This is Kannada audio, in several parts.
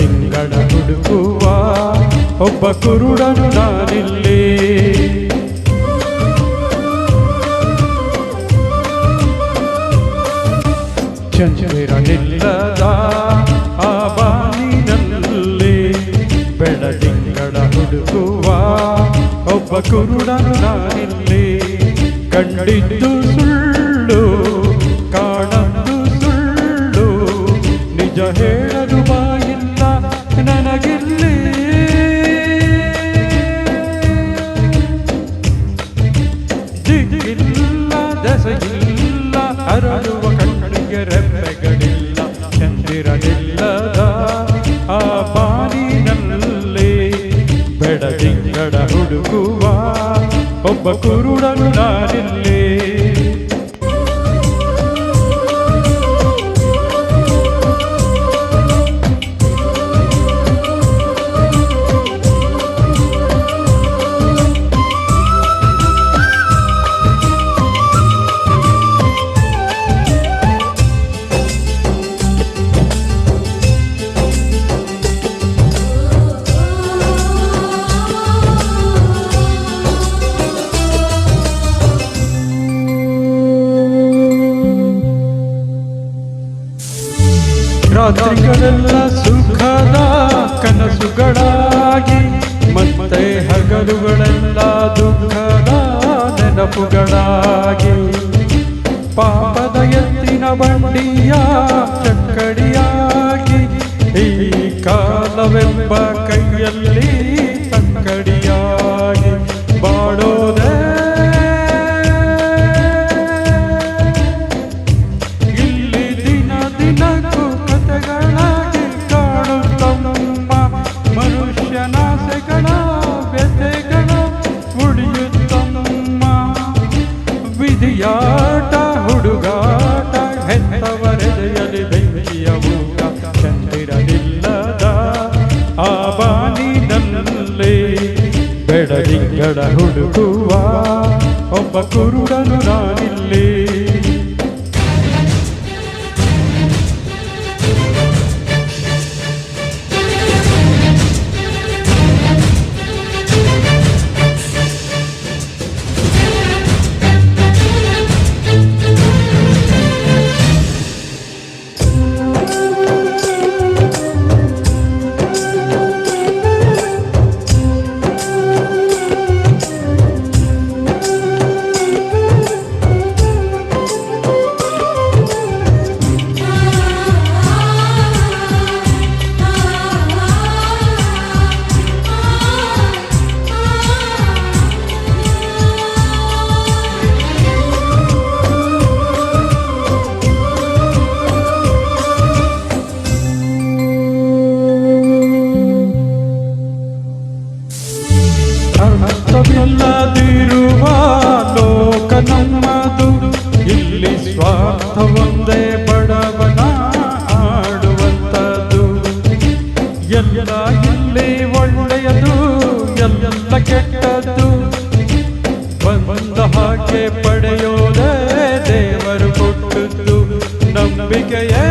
ಬೆಳದಿಂಗಳ ಹುಡುಕುವ ಒಬ್ಬ ಕುರುಡನು ನಾನಿಲ್ಲಿ. ಚಂದಿರನಿಲ್ಲದ ಆ ಬಾನಿನಲ್ಲಿ ಬೆಳದಿಂಗಳ ಹುಡುಕುವ ಒಬ್ಬ ಕುರುಡನು ನಾನಿಲ್ಲಿ. ಕಂಡಿದ್ದು ಸುಳ್ಳು ಕಾಣದ್ದು ಸುಳ್ಳು, ನಿಜ ಹೇಳಲು ಬಾಯಿಲ್ಲ ನನಗಿಲ್ಲಿ. ದಿಕ್ಕಿಲ್ಲ ದೆಸೆಯಿಲ್ಲ, ಅರಳುವ ಕಣ್ಣಿಗೆ ರೆಪ್ಪೆಗಳಿಲ್ಲ. ಚಂದಿರನಿಲ್ಲದ ಆ ಬಾನಿನಲ್ಲಿ ಬೆಳದಿಂಗಳ ಹುಡುಕುವ ಒಬ್ಬ ಕುರುಡನು ನಾನಿಲ್ಲಿ. ರಾತ್ರಿಗಳೆಲ್ಲ ಸುಖದ ಕನಸುಗಳಾಗಿ, ಮತ್ತೆ ಹಗಲುಗಳೆಲ್ಲ ದುಃಖದ ನೆನಪುಗಳಾಗಿ. ಪಾಪದ ಎತ್ತಿನ ಬಂಡಿಯ ಚಕ್ಕಡಿಯಾಗಿ, ಈ ಕಾಲವೆಂಬ ಕೈಯಲ್ಲಿ ತಕ್ಕಡಿಯಾಗಿ ಬಾಳೋದೆ. ಇಲ್ಲಿ ದಿನ ದಿನಕ್ಕೂ ಕಥೆಗಳಾಗಿ ಕಾಣುತ್ತಮ್ಮ ಮನುಷ್ಯನಾಸೆಗಳ ವ್ಯಥೆಗಳ ಉಳಿಯುತ್ತಮ್ಮ. ವಿಧಿಯಾಟ ಹುಡುಗಾಟ ಹೆತ್ತವರೆದೆಯಲಿ ಬೆಂಕಿಯ ಊಟ. ಚಂದಿರನಿಲ್ಲದ ಆ ಬಾನಿನಲ್ಲಿ ಬೆಳದಿಂಗಳ ಹುಡುಕುವ ಒಬ್ಬ ಕುರುಡನು ನಾನಿಲ್ಲಿ. ಅರ್ಥವಿಲ್ಲದಿರುವ ಲೋಕ ನಮ್ಮದು, ಇಲ್ಲಿ ಸ್ವಾರ್ಥ ಒಂದೇ ಬಡವನ ಆಡುವಂಥದ್ದು. ಎಲ್ಲ ಇಲ್ಲಿ ಒಳ್ಳೆಯದು ಎಲ್ಲ ಕೆಟ್ಟದ್ದು, ಬಂದ ಹಾಗೆ ಪಡೆಯೋದೇ ದೇವರು ಕೊಟ್ಟದ್ದು. ನಂಬಿಕೆಯೇ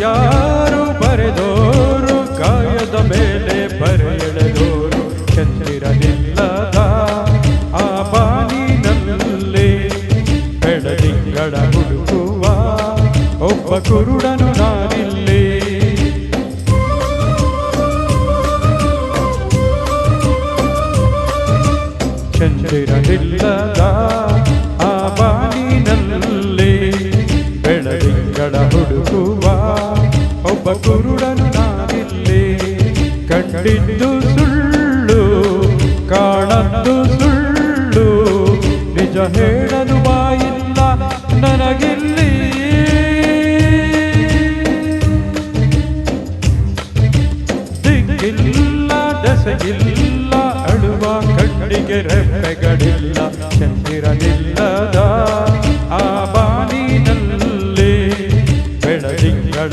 ಯಾರು ಬರೆದೋರು ಕಾಯದ ಮೇಲೆ ಬರೆಯೆಳೆದೋರು. ಚಂದಿರನಿಲ್ಲದ ಆ ಬಾನಿನಲ್ಲಿ ಬೆಳದಿಂಗಳ ಹುಡುಕುವ ಒಬ್ಬ ಕುರುಡನು ನಾನಿಲ್ಲಿ. ಚಂದಿರನಿಲ್ಲದ ಆ ಬಾನಿನಲ್ಲಿ ಬೆಳದಿಂಗಳ ಹುಡುಕುವ ಒಬ್ಬ ಕುರುಡನು ನಾನಿಲ್ಲಿ. ಕಂಡಿದ್ದು ಸುಳ್ಳು ಕಾಣದ್ದು ಸುಳ್ಳು, ನಿಜ ಹೇಳಲು ಬಾಯಿಲ್ಲ ನನಗಿಲ್ಲಿ. ದಿಕ್ಕಿಲ್ಲ ದೆಸೆಯಿಲ್ಲ, ಅಳುವ ಕಣ್ಣಿಗೆ ರೆಪ್ಪೆಗಳಿಲ್ಲ. ಚಂದಿರನಿಲ್ಲದ ಆ ಬಾನಿನಲ್ಲಿ ಬೆಳದಿಂಗಳ